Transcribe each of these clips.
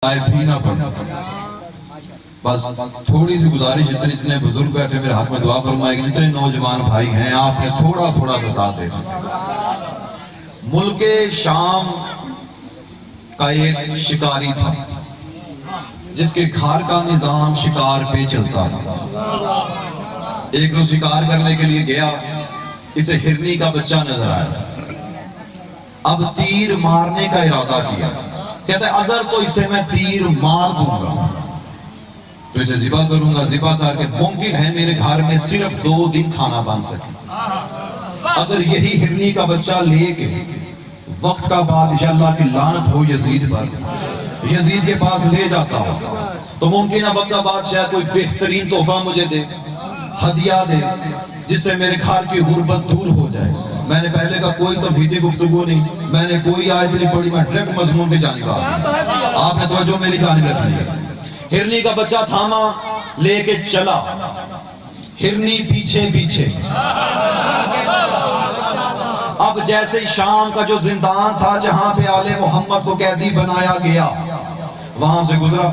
بھی نہ پڑھنا. بس تھوڑی سی گزارش، اتنے بزرگ بیٹھے میرے ہاتھ میں دعا فرمائے گی، جتنے نوجوان بھائی ہیں آپ نے تھوڑا سا ساتھ دے دیں. ملک شام کا ایک شکاری تھا جس کے گھر کا نظام شکار پہ چلتا تھا. ایک روز شکار کرنے کے لیے گیا، اسے ہرنی کا بچہ نظر آیا. اب تیر مارنے کا ارادہ کیا. کہتا ہے اگر تو اسے میں تیر مار دوں گا تو اسے ذبح کروں گا، ذبح کر کے ممکن ہے میرے گھر میں صرف 2 دن کھانا بن سکے. اگر یہی ہرنی کا بچہ لے کے وقت کا بادشاہ اللہ کی لعنت ہو یزید پر، یزید کے پاس لے جاتا ہو تو ممکن ہے وقت کا بادشاہ کوئی بہترین تحفہ مجھے دے، ہدیہ دے، جس سے میرے گھر کی غربت دور ہو جائے. میں نے پہلے کا کوئی توحیدی گفتگو نہیں، میں نے کوئی آیت نہیں پڑھی، میں ڈائریکٹ مضمون کی جانب آپ نے توجہ میری جانب رکھنی ہے. ہرنی کا بچہ تھاما، لے کے چلا، ہرنی پیچھے. اب جیسے شام کا جو زندان تھا جہاں پہ آل محمد کو قیدی بنایا گیا، وہاں سے گزرا.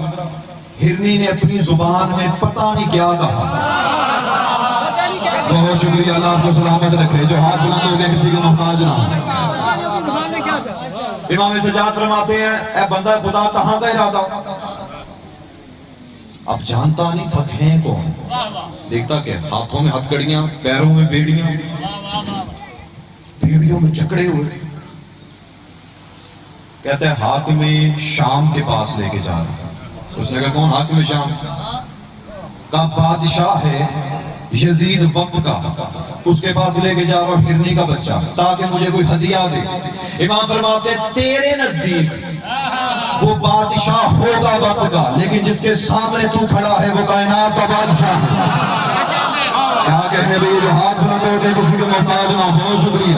ہرنی نے اپنی زبان میں پتہ نہیں کیا کہا. بہت شکریہ، اللہ آپ کو سلامت رکھے. جو ہاتھ بلند ہو گئے کسی کے محتاج نہ ہو. امام سجاد فرماتے ہیں اے بندہ خدا کہاں کا ارادہ؟ اب جانتا نہیں تھک ہیں کون. دیکھتا کہ ہاتھوں میں ہتھ کڑیاں، پیروں میں بیڑیاں، بیڑیوں میں جکڑے ہوئے. کہتا ہے حاکم شام کے پاس لے کے جا رہا. اس نے کہا کون؟ حاکم شام کا بادشاہ ہے یزید وقت کا، اس کے پاس لے کے جا رہا ہوں ہرنی کا بچہ تاکہ مجھے کوئی ہدیہ دے. امام فرماتے تیرے نزدیک وہ بادشاہ ہوگا وقت کا، لیکن جس کے سامنے تو کھڑا ہے وہ کائنات کا بادشاہ ہے. کیا کہنے بھی جو ہاتھ بلند ہوتے کسی کے محتاج نہ. بہت شکریہ.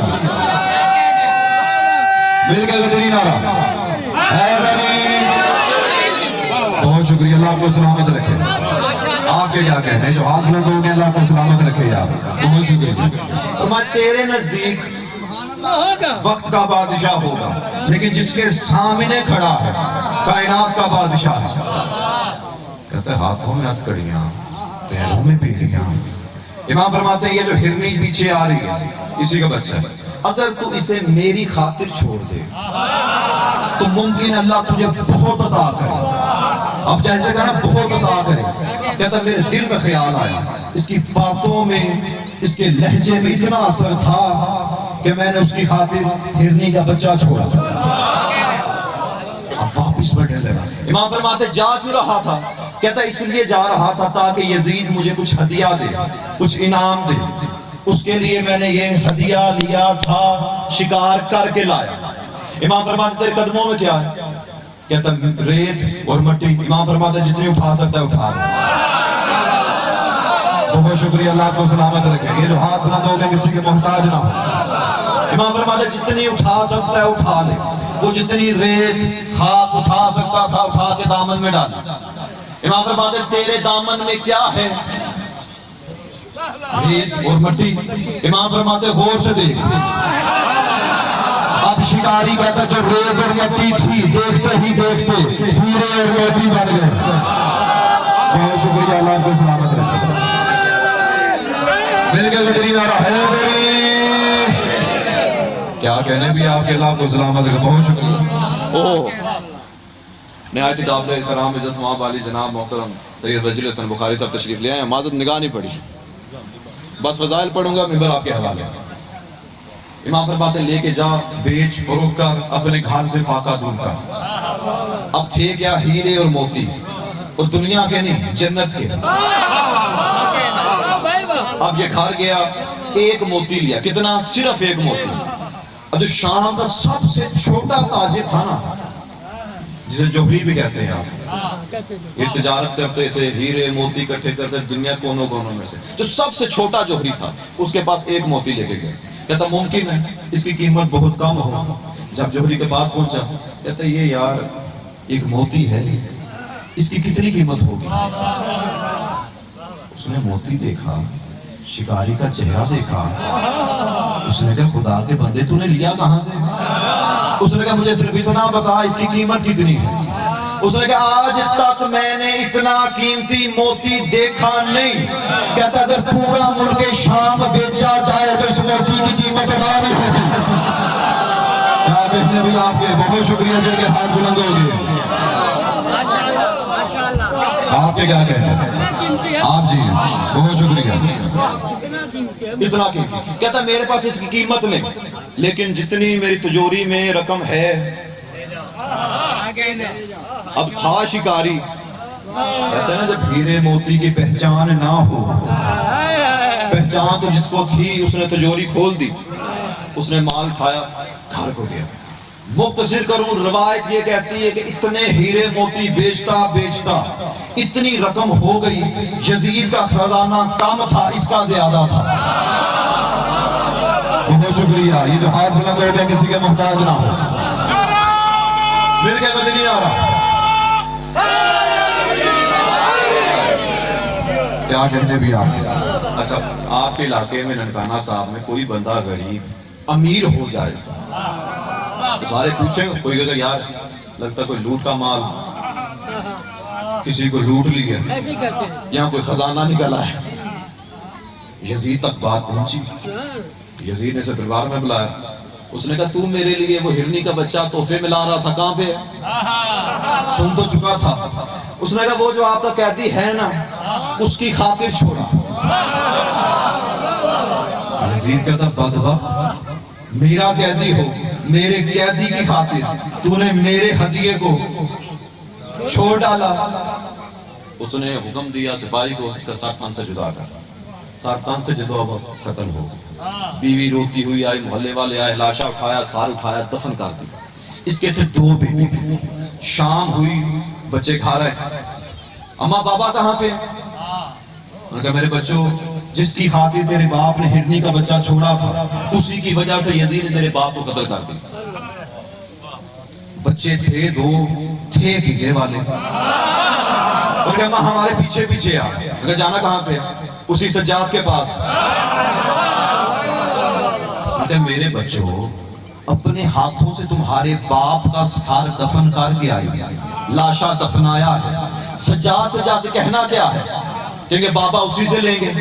مل کے غدری نعرہ بہت شکریہ. اللہ آپ کو سلامت رکھے. آپ کے کیا کہنے ہیں جو ہاتھ بلند ہو گئے؟ اللہ کو سلامت رکھے یار. بہت شکریہ. تو میں تیرے نزدیک وقت کا بادشاہ ہوگا، لیکن جس کے سامنے کھڑا ہے کائنات کا بادشاہ ہے. کہتے ہیں ہاتھوں میں ہتھ کڑیاں، پیروں میں بیڑیاں. امام فرماتے ہیں یہ جو ہرنی پیچھے آ رہی ہے اسی کا بچہ ہے. اگر تو اسے میری خاطر چھوڑ دے تو ممکن اللہ تجھے بہت عطا کرے. اب جیسے کہنا بہت عطا کرے. کہتا میرے دل میں خیال آیا، اس کی باتوں میں، اس کے لہجے میں اتنا اثر تھا کہ میں نے اس کی خاطر ہرنی کا بچہ چھوڑا. اب واپس بڑھنے لگا. امام فرماتے جا کیوں رہا تھا؟ کہتا اس لیے جا رہا تھا تاکہ یزید مجھے کچھ ہدیہ دے، کچھ انعام دے. اس کے لیے میں نے یہ ہدیہ لیا تھا، شکار کر کے لایا. امام فرماتے تیرے قدموں میں کیا ہے؟ کہتا ریت اور مٹی. امام فرماتے جتنی اٹھا سکتا ہے اٹھا لے. بہت شکریہ. اللہ کو سلامت رکھے. یہ جو ہاتھ بلند ہو گئے کسی کے محتاج نہ ہو. امام فرماتے جتنی اٹھا سکتا ہے اٹھا لے. وہ جتنی ریت خاک اٹھا سکتا تھا اٹھا کے دامن میں ڈال. امام فرماتے تیرے دامن میں کیا ہے؟ ریت اور مٹی. امام فرماتے غور سے دیکھ. اب شکاری کہتا جو ریت اور مٹی تھی دیکھتے ہی دیکھتے ہیرے اور موتی بن گئے. بہت شکریہ. اللہ کو سلامت رکھے. مل کے غدری نعرہ حیدری. کیا کہنے بھی آپ کے اللہ کو سلامت رکھے. بہت شکریہ. نہایت قابل احترام عزت مآب والی جناب محترم سید رجل حسن بخاری صاحب تشریف لے آئے ہیں. معذرت نگاہ نہیں پڑی، بس فضائل پڑھوں گا، منبر آپ کے حوالے. امام فرماتے لے کے جا، بیچ فروخت کر، اپنے گھر سے فاقہ دور کر. اب تھے کیا ہیرے اور موتی، اور دنیا کے نہیں جنت کے. اب یہ گھر گیا، ایک موتی لیا. کتنا؟ صرف ایک موتی. اب جو شام کا سب سے چھوٹا تاجر تھا نا، جسے جوہری بھی کہتے ہیں آپ، یہ تجارت کرتے تھے، ہیرے موتی اکٹھے کرتے دنیا کونوں کونوں میں سے. جو سب سے چھوٹا جوہری تھا اس کے پاس ایک موتی لے کے گئے. کہتا ممکن ہے اس کی قیمت بہت کم ہو. جب جوہری کے پاس پہنچا کہتا یہ یار ایک موتی ہے، اس کی کتنی قیمت ہوگی؟ اس نے موتی دیکھا، شکاری کا چہرہ دیکھا. اس نے کہا خدا کے بندے تو نے لیا کہاں سے؟ اس نے کہا مجھے صرف اتنا بتا اس کی قیمت کتنی ہے. اس نے کہا آج تک میں نے اتنا قیمتی موتی دیکھا نہیں. کہتا اگر پورا ملک شام بیچا جائے تو اس موتی کی قیمت ادا نہیں ہوگی. کیا کہنے بھی آپ کے بہت شکریہ جن کے ہاتھ بلند ہو گئے. آپ کے کیا کہنے ہیں آپ جی بہت شکریہ. اتنا قیمتی کہتا میرے پاس اس کی قیمت نہیں لیکن جتنی میری تجوری میں رقم ہے. اب تھا شکاری کہتا ہے نا جب ہیرے موتی کی پہچان نہ ہو. پہچان تو جس کو تھی اس نے تجوری کھول دی. اس نے مال کھایا گھر کو گیا. مختصر کروں روایت یہ کہتی ہے کہ اتنے ہیرے موتی بیچتا اتنی رقم ہو گئی. یزید کا خزانہ کم تھا اس کا زیادہ تھا. بہت شکریہ. یہ جو ہاتھ بلند ہوتے ہیں کسی کے محتاج نہ ہو. مل کے کدی نہیں آ رہا. کیا کہنے بھی آپ. اچھا آپ کے علاقے میں ننکانہ صاحب میں کوئی بندہ غریب امیر ہو جائے سارے پوچھیں گے. کوئی کہے گا یار لگتا کوئی لوٹ کا مال کسی کو لوٹ لیا یہاں کوئی خزانہ نکلا ہے. یزید تک بات پہنچی. یزید نے اسے دربار میں بلایا. اس نے کہا تو میرے لیے وہ ہرنی کا بچہ تحفے میں لا رہا تھا کہاں پہ ہے؟ سن تو چکا تھا. اس نے کہا وہ جو آپ کا قیدی ہے نا اس کی خاطر چھوڑا. یزید کہتا بدبخت میرا قیدی ہو میرے قیدی کی خاطر تو نے میرے ہدیے کو چھوڑ ڈالا. اس نے حکم دیا سپاہی کو اس کا سر تن سے جدا کر. سر تن سے جدا وہ قتل ہو. بیوی روتی ہوئی آئی. محلے والے آئے. لاشا اٹھایا سار اٹھایا دفن کر دی. اس کے تھے 2 بیٹے. شام ہوئی بچے کھا رہے. اماں بابا کہاں پہ؟ انہوں نے کہا میرے بچوں جس کی خاطر تیرے باپ نے ہرنی کا بچہ چھوڑا تھا اسی کی وجہ سے یزید نے تیرے باپ کو قتل کر دیا. بچے تھے 2 تھے بھیگے والے. انہوں نے کہا ماں ہمارے پیچھے پیچھے آ. انہوں نے کہا جانا کہاں پہ؟ اسی سجاد کے پاس. میرے بچوں اپنے ہاتھوں سے تمہارے باپ کا سر دفن کر کے آئی. لاشا دفنایا ہے. سجاد سے جا کے کہنا کیا ہے کہ بابا اسی سے لیں گے.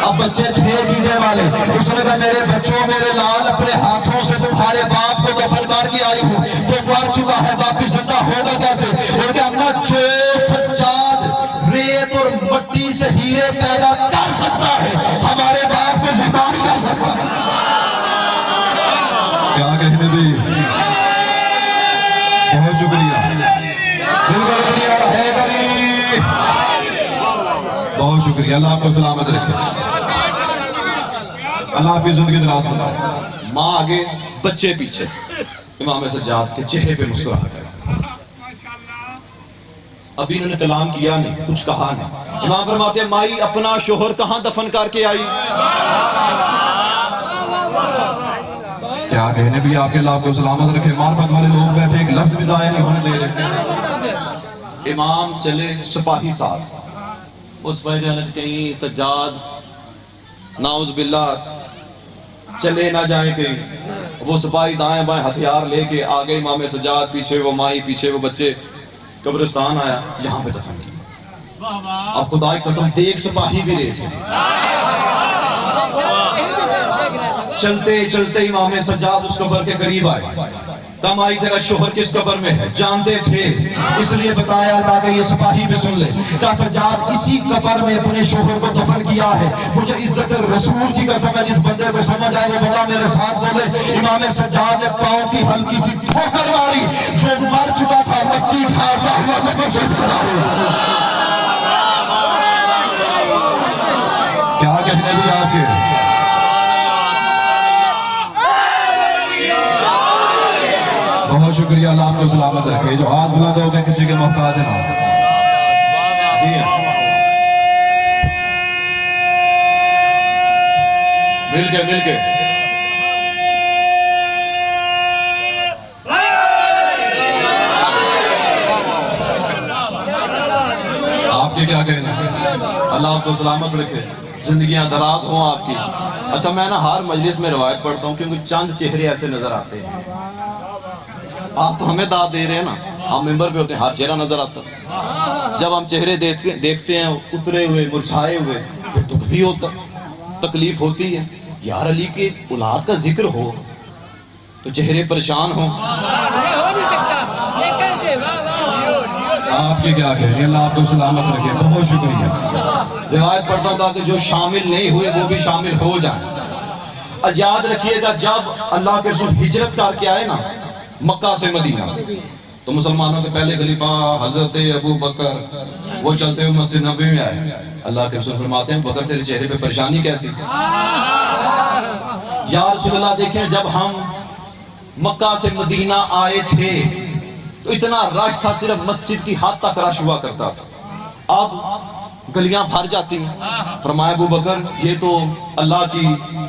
اب بچے تھے پینے والے. اس نے کہا میرے بچوں میرے لال اپنے ہاتھوں سے تمہارے باپ کو دفن کر کے آئی ہوں. تو مر چکا ہے واپس زندہ ہوگا کیسے؟ اور کہ اماں جو سجاد ریت اور مٹی سے ہیرے پیدا کر سکتا ہے ہمارے باپ کو زندہ نہیں کر سکتا. کیا کہنے بھی بہت شکریہ. بہت شکریہ. اللہ آپ کو سلامت رکھے. اللہ آپ کی زندگی دراز کرے. ماں آگے بچے پیچھے. امام سجاد کے چہرے پہ مسکراہٹ ہے. ابھی انہوں نے کلام کیا نہیں کچھ کہا نہیں. امام فرماتے ہیں مائی اپنا شوہر کہاں دفن کر کے آئی. کیا کہنے بھی آپ کے. اللہ آپ کو سلامت رکھے. معرفت والے لوگ بیٹھے ایک لفظ بھی ضائع نہیں ہونے دے رہے. امام چلے سپاہی ساتھ. اس پر جانت کہیں سجاد نعوذ باللہ چلے نہ جائیں کہیں. وہ سپاہی دائیں بائیں ہتھیار لے کے آگے امام سجاد پیچھے وہ مائی پیچھے وہ بچے. قبرستان آیا یہاں پہ دفن کیا. اب خدا کی قسم دیکھ سپاہی بھی رہے تھے. چلتے چلتے امام سجاد اس قبر کے قریب آئے. کم آئی تیرا شوہر کس قبر میں ہے؟ جانتے تھے اس لیے بتایا تاکہ یہ سپاہی بھی سن لے. کہا سجاد اسی قبر میں اپنے شوہر کو دفن کیا ہے. مجھے عزت رسول کی قسم ہے جس بندے کو سمجھ آئے وہ بڑا میرے ساتھ بولے. امام سجاد نے پاؤں کی ہلکی سی ٹھوکر ماری. جو مر چکا تھا مٹی ٹھارتا ہوا قبر سے کھڑا ہوا. کیا کہنے بھی آپ کے. بہت شکریہ. اللہ آپ کو سلامت رکھے. جو ہاتھ بلند ہو گئے کسی کے محتاج نہ. جی مل کے آپ کے کیا کہنا. اللہ آپ کو سلامت رکھے. زندگیاں دراز ہوں آپ کی. اچھا میں نا ہر مجلس میں روایت پڑھتا ہوں کیونکہ چند چہرے ایسے نظر آتے ہیں. آپ تو ہمیں داد دے رہے ہیں نا. ہم ممبر پہ ہوتے ہیں ہر چہرہ نظر آتا، جب ہم چہرے دیکھتے ہیں اترے ہوئے مرجھائے ہوئے پھر دکھ بھی ہوتا، تکلیف ہوتی ہے. یار علی کے اولاد کا ذکر ہو تو چہرے پریشان ہوں. آپ کے کیا کہہ رہے ہیں، اللہ آپ کو سلامت رکھے. بہت شکریہ. روایت پڑھتا ہوں تاکہ جو شامل نہیں ہوئے وہ بھی شامل ہو جائیں. یاد رکھیے گا جب اللہ کے رسول ہجرت کر کے آئے نا مکہ سے مدینہ تو مسلمانوں کے پہلے خلیفہ حضرت ابو بکر وہ چلتے ہوئے مسجد نبوی میں آئے. اللہ کے رسول فرماتے ہیں بکر تیرے چہرے پہ پریشانی کیسی تھی؟ یا رسول اللہ دیکھیں جب ہم مکہ سے مدینہ آئے تھے تو اتنا رش تھا صرف مسجد کی حد تک رش ہوا کرتا تھا، اب گلیاں بھر جاتی ہیں. فرمایا ابو بکر یہ تو اللہ کی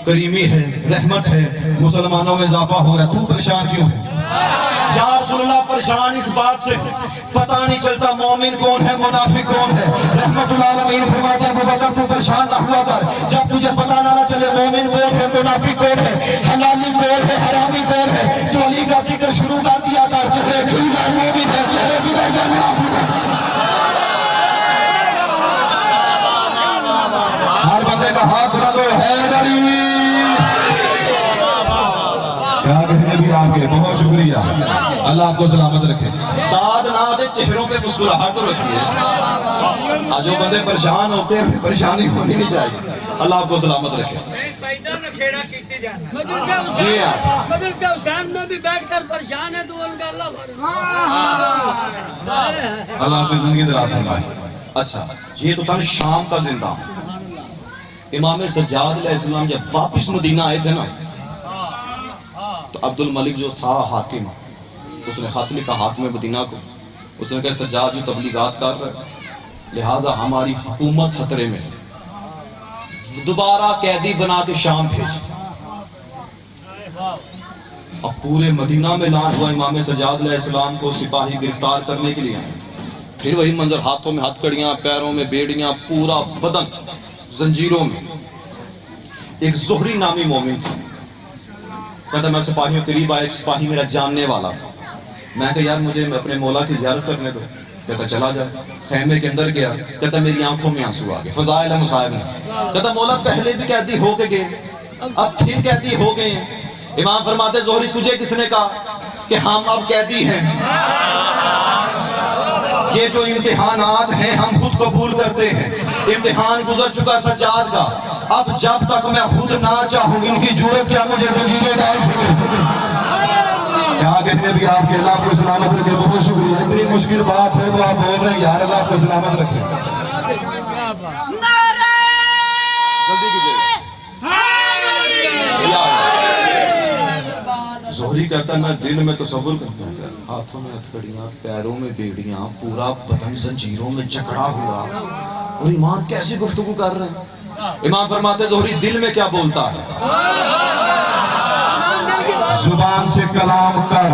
کریمی ہے، رحمت ہے، مسلمانوں میں اضافہ ہو رہا ہے، تو پریشان کیوں ہے؟ یا رسول اللہ پریشان اس بات سے پتہ نہیں چلتا مومن کون ہے منافق کون ہے. رحمت العالمین فرماتے ہیں ابو بکر تو پریشان نہ ہوا کر، جب تجھے پتہ نہ چلے مومن کون ہے منافق کون ہے، حلالی کون ہے حرامی کون ہے، تو علی کا ذکر شروع کر دیا کر. چہرے کھل جائے مومن ہے، چہرے کدھر جائے منافق ہے. ہر بندے کا ہاتھ بلند ہو حیدری. کیا کہنے بھی آپ کے بہت شکریہ. اللہ آپ کو سلامت رکھے. داد نہ دے چہروں پہ مسکراہٹ رکھیے. آج جو بندے پریشان ہوتے ہیں پریشانی ہونی نہیں چاہیے. اللہ آپ کو سلامت رکھے. جی ہاں مدرسہ حسین میں بھی بیٹھ کر پریشان ہے تو ان کا اللہ آپ کی زندگی دراز فرمائے. اچھا یہ تو تھا شام کا زندہ. امام سجاد علیہ السلام جب واپس مدینہ آئے تھے نا تو عبد الملک جو تھا حاکم اس نے خط لکھا حاکم مدینہ کو. اس نے کہا سجاد جو تبلیغات کر رہے لہٰذا ہماری حکومت خطرے میں دوبارہ قیدی بنا کے شام بھیج. اب پورے مدینہ میں اعلان ہوا امام سجاد علیہ السلام کو سپاہی گرفتار کرنے کے لیے. پھر وہی منظر ہاتھوں میں ہتھ کڑیاں پیروں میں بیڑیاں پورا بدن زنجیروں میں. ایک زہری نامی مومن تھا کہتا میں سپاہیوں قریب آیا. ایک سپاہی میرا جاننے والا تھا. میں کہا یار مجھے اپنے مولا کی زیارت کرنے دو. کہتا چلا جائے. خیمے کے اندر گیا. کہتا میری آنکھوں میں آنسو آگئے. فضائل مصائب نے کہتا مولا پہلے بھی قیدی ہو کے گئے اب پھر قیدی ہو گئے ہیں. امام فرماتے زہری تجھے کس نے کہا کہ ہم اب قیدی ہیں؟ یہ جو امتحانات ہیں ہم خود قبول کرتے ہیں. امتحان گزر چکا سجاد کا. اب جب تک میں خود نہ چاہوں ان کی جرأت کیا مجھے زنجیریں ڈال سکے. کیا کہنے بھی آپ کے اللہ کو سلامت رکھے. بہت شکریہ. اتنی مشکل بات ہے تو آپ بول رہے ہیں یار اللہ کو سلامت رکھے. جلدی کیجئے. زہری کہتا ہے میں دل میں تصور کرتا ہوں ہاتھوں میں ہتھکڑیاں پیروں میں بیڑیاں پورا بدن زنجیروں میں جکڑا ہوا اور امام کیسی گفتگو کر رہے ہیں. امام فرماتے زہری دل میں کیا بولتا ہے زبان سے کلام کر.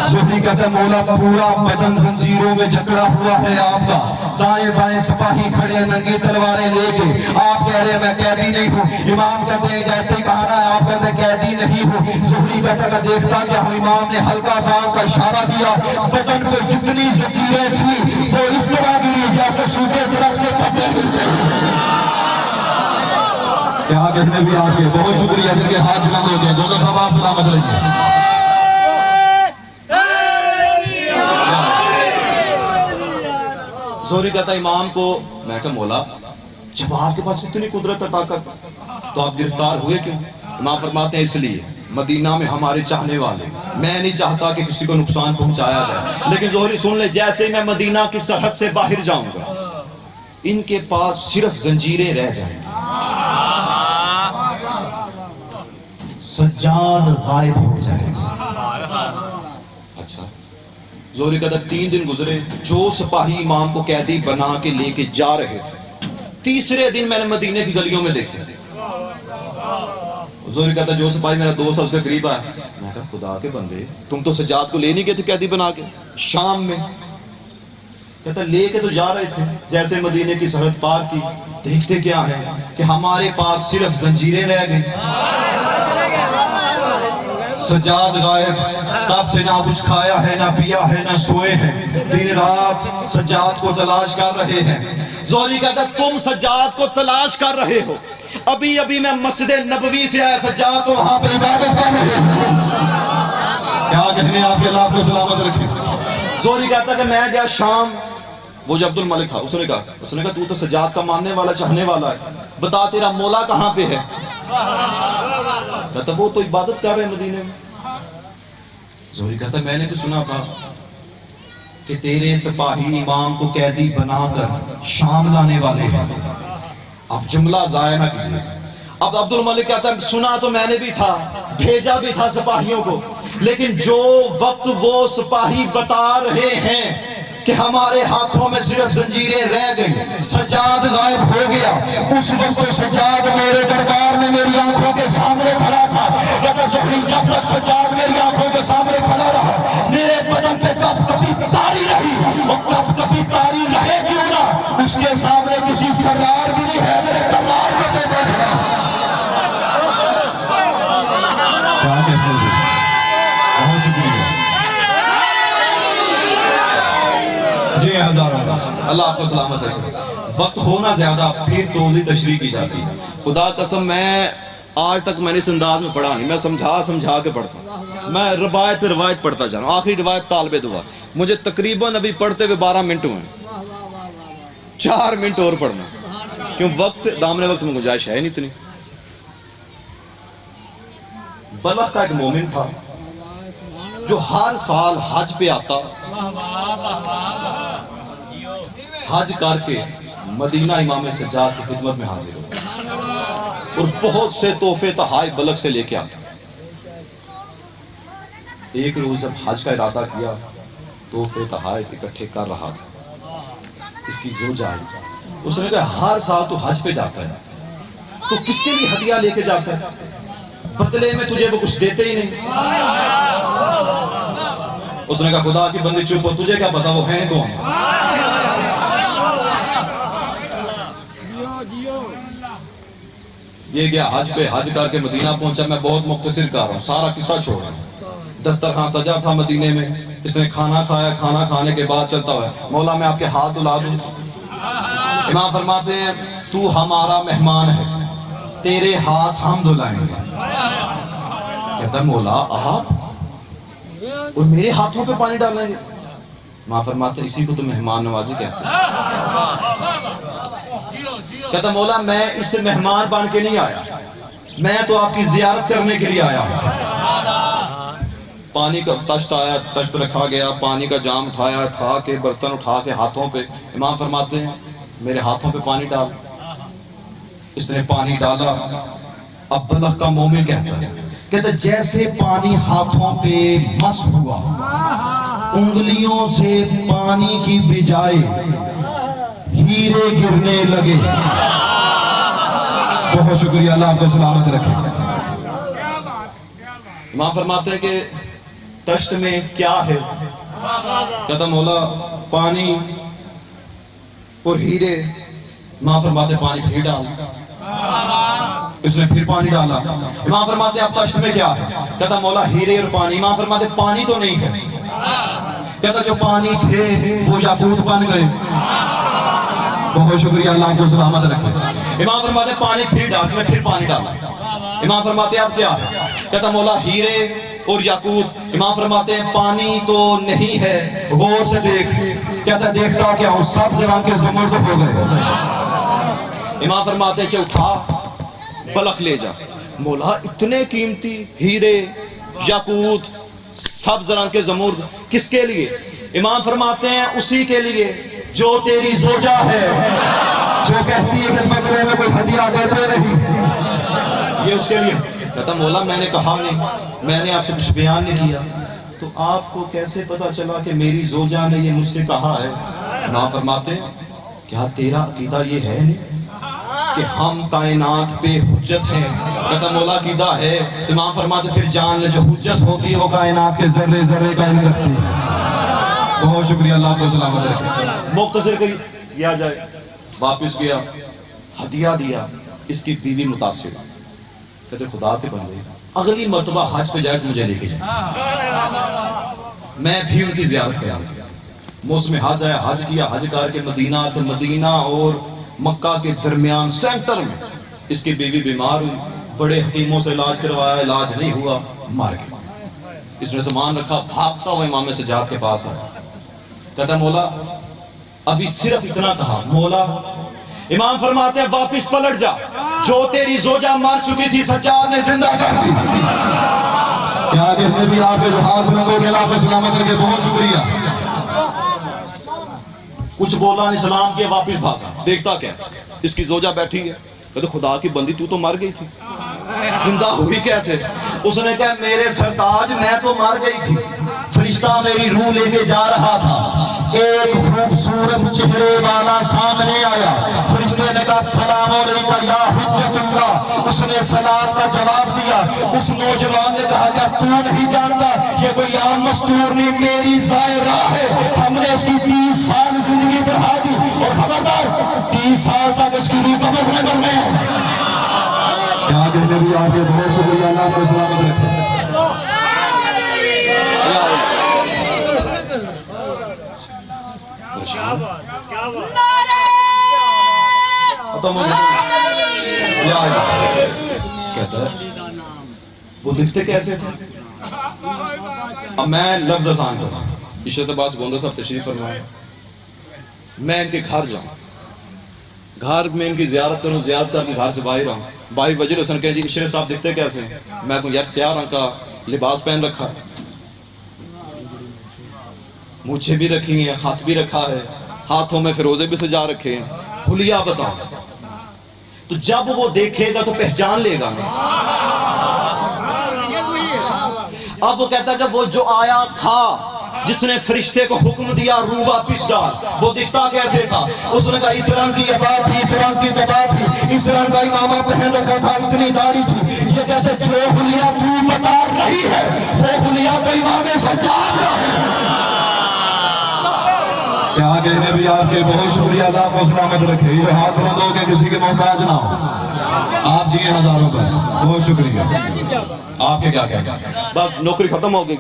زہری کہتا ہے مولا پورا بدن زنجیروں میں جکڑا ہوا ہے آپ کا. دائیں بائیں سپاہی کھڑے ننگی تلواریں لے کے. آپ کہہ رہے ہیں میں قیدی نہیں ہوں. امام کہتے ہیں جیسے ہی کہا ہے آپ کہتے ہیں قیدی نہیں ہوں. زہری کہتا ہے میں دیکھتا کہ ہم امام نے ہلکا سا کا اشارہ کیا. بدن پہ جتنی زنجیریں تھی وہ اس طرح گری جیسے سوکھے درخت سے پتے گرتے ہیں. کیا کہنے بھی آپ کے بہت شکریہ. جن کے ہاتھ بلند ہوتے ہیں دونوں سب آپ سلامت رہیے. زہری کہتا امام کو میں کہا مولا جب آپ کے پاس اتنی قدرت طاقت تو آپ گرفتار ہوئے کیوں؟ امام فرماتے ہیں اس لیے مدینہ میں ہمارے چاہنے والے میں نہیں چاہتا کہ کسی کو نقصان پہنچایا جائے. لیکن زہری سن لے جیسے میں مدینہ کی سرحد سے باہر جاؤں گا ان کے پاس صرف زنجیریں رہ جائیں گی. سجاد غائب ہو جائے گا. اچھا زہری کہتا 3 دن گزرے. جو سپاہی امام کو قیدی بنا کے لے کے جا رہے تھے تیسرے دن میں نے مدینے کی گلیوں میں دیکھے. زہری کہتا جو سپاہی میرا دوست ہے اس کے قریب آیا. میں کہا خدا کے بندے تم تو سجاد کو لے نہیں گئے تھے قیدی بنا کے شام میں؟ کہتا لے کے تو جا رہے تھے. جیسے مدینے کی سرحد پار کی دیکھتے کیا ہے کہ ہمارے پاس صرف زنجیریں رہ گئی. سجاد غائب، تب سے نہ کچھ کھایا ہے، نہ پیا ہے، نہ سوئے ہیں، دن رات سجاد کو تلاش کر رہے ہیں۔ زہری کہتا ہے تم سجاد کو تلاش کر رہے ہو، ابھی ابھی میں مسجد نبوی سے آیا، سجاد تو وہاں پہ عبادت کر رہے ہیں۔ کیا کہنے آپ کے اللہ آپ کو سلامت رکھے۔ زہری کہتا ہے کہ میں گیا شام، وہ جو عبد الملک تھا، اس نے کہا تو سجاد کا ماننے والا چاہنے والا ہے، بتا تیرا مولا کہاں پہ ہے؟ کہتا وہ تو عبادت کر رہے ہیں مدینے میں۔ زہری کہتا ہے میں نے بھی سنا تھا کہ تیرے سپاہی امام کو قیدی بنا کر شام لانے والے ہیں۔ اب جملہ ضائع نہ کیجیے۔ اب عبد الملک کہتا ہے سنا تو میں نے بھی تھا، بھیجا بھی تھا سپاہیوں کو، لیکن جو وقت وہ سپاہی بتا رہے ہیں کہ ہمارے ہاتھوں میں صرف زنجیریں رہ گئی، سجاد غائب ہو گیا، اس وقت سجاد میرے دربار میں میری آنکھوں کے سامنے کھڑا تھا۔ لیکن زہری جب تک سجاد میری آنکھوں کے سامنے کھڑا رہا، میرے بدن پہ کب کبھی تاری رہی، اور کب کبھی تاری رہے کیوں نہ، اس کے سامنے کسی فرار بھی نہیں ہے، میرے دربار میں تو بیٹھنا۔ کیا کہتے ہیں؟ بہت شکریہ جی ہزاروں اللہ آپ کو سلامت رکھے۔ وقت ہونا زیادہ پھر توضیح تشریح کی جاتی ہے۔ خدا قسم میں آج تک میں نے اس انداز میں پڑھا نہیں، میں سمجھا کے پڑھتا ہوں، میں روایت پہ روایت پڑھتا جا رہا ہوں۔ آخری روایت طالب دعا، مجھے تقریباً ابھی پڑھتے ہوئے 12 منٹ ہوئے ہیں، 4 منٹ اور پڑھنا، کیوں وقت دامن وقت میں گنجائش ہے نہیں اتنی۔ بلخ کا ایک مومن تھا جو ہر سال حج پہ آتا، حج کر کے مدینہ امام سجاد کی خدمت میں حاضر ہو اور بہت سے تحفے تحائف بلخ سے لے کے آتا۔ ایک روز جب حج کا ارادہ کیا، تحفے تحائف اکٹھے کر رہا تھا، اس کی زوجہ آئی، اس نے کہا ہر سال تو حج پہ جاتا ہے، تو کس کے لیے ہدیہ لے کے جاتا ہے؟ بدلے میں تجھے وہ کچھ دیتے ہی نہیں۔ اس نے کہا خدا کی بندی چپ ہو، تجھے کیا پتا وہ ہیں کون؟ یہ گیا حج پہ، حج کر کے مدینہ پہنچا۔ میں بہت مختصر کر رہا ہوں، سارا قصہ چھوڑ رہا ہوں۔ دسترخوان سجا تھا مدینے میں، اس نے کھانا کھایا، کھانا کھانے کے بعد چلتا ہوا مولا میں آپ کے ہاتھ دھلا دوں؟ امام فرماتے ہیں تو ہمارا مہمان ہے، تیرے ہاتھ ہم دھلائیں گے۔ کہتا ہے مولا آپ اور میرے ہاتھوں پہ پانی ڈالیں گے؟ امام فرماتے ہیں اسی کو تو مہمان نوازی کہتے ہیں۔ کہتا مولا میں اس سے مہمان بن کے نہیں آیا، میں تو آپ کی زیارت کرنے کے لیے آیا ہوں۔ پانی کا تشت آیا، تشت رکھا گیا، پانی کا جام اٹھایا، اٹھا کے برتن اٹھا کے ہاتھوں پہ، امام فرماتے ہیں میرے ہاتھوں پہ پانی ڈال۔ اس نے پانی ڈالا۔ اب بلخ کا مومن کہتا ہے جیسے پانی ہاتھوں پہ مس ہوا، انگلیوں سے پانی کی بجائے ہیرے گرنے لگے۔ بہت شکریہ، اللہ آپ کو سلامت رکھے۔ امام فرماتے ہیں کہ تشت میں کیا ہے؟ کہتا مولا پانی اور ہیرے۔ امام فرماتے پانی پھر ڈال۔ اس نے پھر پانی ڈالا۔ امام فرماتے اب تشت میں کیا ہے؟ کہتا مولا ہیرے اور پانی۔ امام فرماتے پانی تو نہیں ہے۔ کہتا جو پانی تھے وہ یاقوت بن گئے۔ بہت شکریہ، اللہ آپ کو سلامت رکھے۔ امام فرماتے پانی پھر ڈال۔ اس نے پھر پانی ڈالا۔ امام فرماتے اب کیا ہے؟ کہتا مولا ہیرے اور یاقوت۔ امام فرماتے ہیں پانی تو نہیں ہے، غور سے دیکھ۔ کہتا دیکھتا کیا ہوں، سبز رنگ کے زمرد ہو گئے۔ امام فرماتے سے اٹھا بلخ لے جا۔ مولا اتنے قیمتی ہیرے یاقوت سبز رنگ کے زمرد کس کے لیے؟ امام فرماتے ہیں اسی کے لیے جو تیری زوجہ ہے، جو کہتی ہے کہ بدلے میں کوئی ہدیہ دیتے نہیں، یہ اس کے لیے۔ کہتا مولا میں نے کہا نہیں، میں نے آپ سے کچھ بیان نہیں کیا، تو آپ کو کیسے پتا چلا کہ میری زوجہ نے یہ مجھ سے کہا ہے؟ امام فرماتے ہیں کیا تیرا عقیدہ یہ ہے نہیں کہ ہم کائنات پہ حجت ہیں؟ کہتا مولا عقیدہ ہے۔ امام فرماتے پھر جان لے جو حجت ہوتی ہے وہ کائنات کے ذرے ذرے کا علم رکھتی ہے۔ بہت شکریہ، اللہ کو سلامت رکھے۔ مختصر کیا جائے، واپس گیا، ہدیہ دیا، اس کی بیوی متاثر، کہتے خدا کے بندے اگلی مرتبہ حج پہ جائے تو مجھے لے کے جائے، میں بھی ان کی زیارت کروں۔ موسم حج آیا، حج کیا، حج کر کے مدینہ، تو مدینہ اور مکہ کے درمیان سینٹر میں اس کی بیوی بیمار ہوئی، بڑے حکیموں سے علاج کروایا، علاج نہیں ہوا، مر گئی۔ اس نے سامان رکھا، بھاگتا ہوا امام سجاد کے پاس آیا، کہتا مولا ابھی صرف اتنا کہا، مولا امام فرماتے ہیں واپس پلٹ جا، جو تیری زوجہ مر چکی تھی سجاد نے زندہ کر دی۔ کیا کہتے بھی آپ کے جو ہاتھ بلند ہو گئے، اللہ کو سلامت رکھے، بہت شکریہ۔ کچھ بولا نہیں، سلام کیا، واپس بھاگا۔ دیکھتا کیا اس کی زوجہ بیٹھی ہے، کہتے خدا کی بندی تو مر گئی تھی، زندہ ہوئی کیسے؟ اس نے کہا میرے سرتاج میں تو مر گئی تھی، فرشتہ میری روح لے کے جا رہا تھا، ایک خوبصورت چہرے والا سامنے آیا، فرشتے نے کہا سلام علیکم یا حجت اللہ، اس نے سلام کا جواب دیا۔ اس نوجوان نے کہا کہ تو نہیں جانتا یہ کوئی عام مستور نہیں، میری ظاہرہ ہے، ہم نے اس کی 30 سال زندگی بڑھا دی، اور خبردار 30 سال تک اس کی روح قبض نہ کرنے ہیں۔ کیا کہتے بھی آپ کے بہت شکریہ، اللہ کو سلامت رکھے۔ کہتا ہے وہ دکھتے کیسے تھے؟ اب میں لفظ آسان کروں، عشرت عباس گوندہ صاحب تشریف فرمائے، میں ان کے گھر جاؤں، گھر میں ان کی زیارت کروں، زیارت کر کے گھر سے باہر آؤں، بھائی وزیر حسن کہیں جی عشرت صاحب دکھتے کیسے ہیں؟ میں کہوں یار سیاہ رنگ کا لباس پہن رکھا ہے، مونچھیں بھی رکھی ہیں، خط بھی رکھا ہے، ہاتھوں میں فیروزے بھی سجا رکھے ہیں، حلیہ بتاؤ۔ تو جب وہ دیکھے گا تو پہچان لے گا نا۔ اب وہ کہتا ہے کہ وہ جو آیا تھا جس نے فرشتے کو حکم دیا روح واپس ڈال، وہ دکھتا کیسے تھا؟ اس نے کہا اس رنگ کی عبا تھی، اس رنگ کی دبا تھی، اس رنگ کا امامہ پہن رکھا تھا، اتنی داڑھی تھی۔ یہ کہتے جو حلیہ تو بتا رہی ہے وہ حلیہ تو امام سجاد کا ہے۔ کیا کہنے بھی آپ کے بہت شکریہ، اللہ کو سلامت رکھے۔ یہ ہاتھ بلند ہو کے کسی کے محتاج نہ ہو، آپ جیے ہزاروں بس، بہت شکریہ۔ آپ کے کیا کہنا؟ بس نوکری ختم ہو گئی۔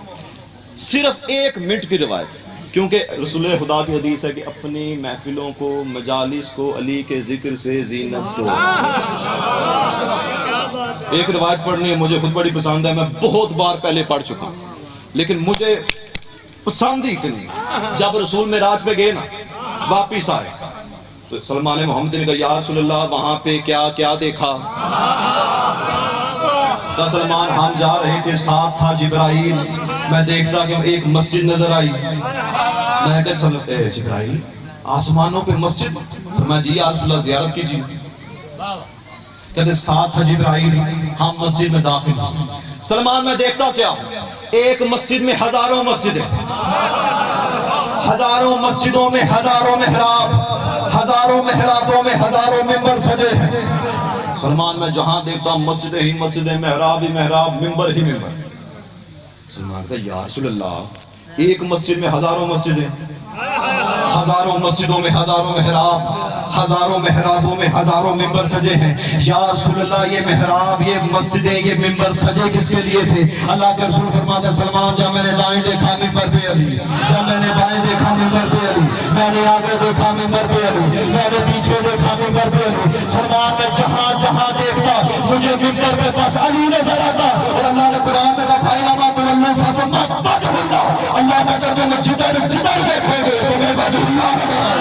صرف 1 منٹ کی روایت، کیونکہ رسول خدا کی حدیث ہے کہ اپنی محفلوں کو، مجالس کو علی کے ذکر سے زینت دو۔ ایک روایت پڑھنی ہے، مجھے خود بڑی پسند ہے، میں بہت بار پہلے پڑھ چکا ہوں، لیکن مجھے پسند ہی اتنی، جب رسول معراج پہ گئے نا، واپس آئے تو سلمان محمد نے کہا یا رسول اللہ وہاں پہ کیا کیا دیکھا؟ کہا سلمان ہم جا رہے تھے، ساتھ تھا جبرائیل، میں دیکھتا کہ ایک مسجد نظر آئی، میں نے کہا جبرائیل آسمانوں پہ مسجد؟ فرمایا جی یا رسول اللہ زیارت کیجیے۔ کہتے ساتھ تھا جبرائیل، ہم مسجد میں داخل ہیں، سلمان میں دیکھتا کیا ایک مسجد میں ہزاروں مسجدیں، ہزاروں مسجدوں میں ہزاروں محراب، ہزاروں محرابوں میں ہزاروں ممبر سجے ہیں۔ سلمان میں جہاں دیکھتا ہوں مسجدیں ہی مسجدیں، محراب ہی محراب، ممبر ہی ممبر۔ سلمان کہتا یا رسول اللہ ایک مسجد میں ہزاروں مسجدیں، ہزاروں مسجدوں میں ہزاروں محراب، ہزاروں محرابوں میں ہزاروں ممبر سجے ہیں، یا رسول اللہ یہ محراب، یہ مسجدیں، یہ ممبر سجے کس کے لیے تھے؟ اللہ کے رسول فرماتے ہیں سلمان جب میں نے دائیں دیکھا ممبر پہ علی، جب میں نے بائیں دیکھا ممبر پہ علی، میں نے آگے دیکھا ممبر پہ علی، میں نے پیچھے دیکھا ممبر پہ علی۔ سلمان میں جہاں جہاں دیکھتا مجھے ممبر پہ بس علی نظر آتا، اور اللہ نے قرآن میں کہا فَإِنَّمَا تُوَلُّوا فَثَمَّ وَجْهُ اللَّهِ، اللہ کہتا ہے تم جدھر جدھر دیکھو گے تمہیں وجہ اللہ نظر آئے۔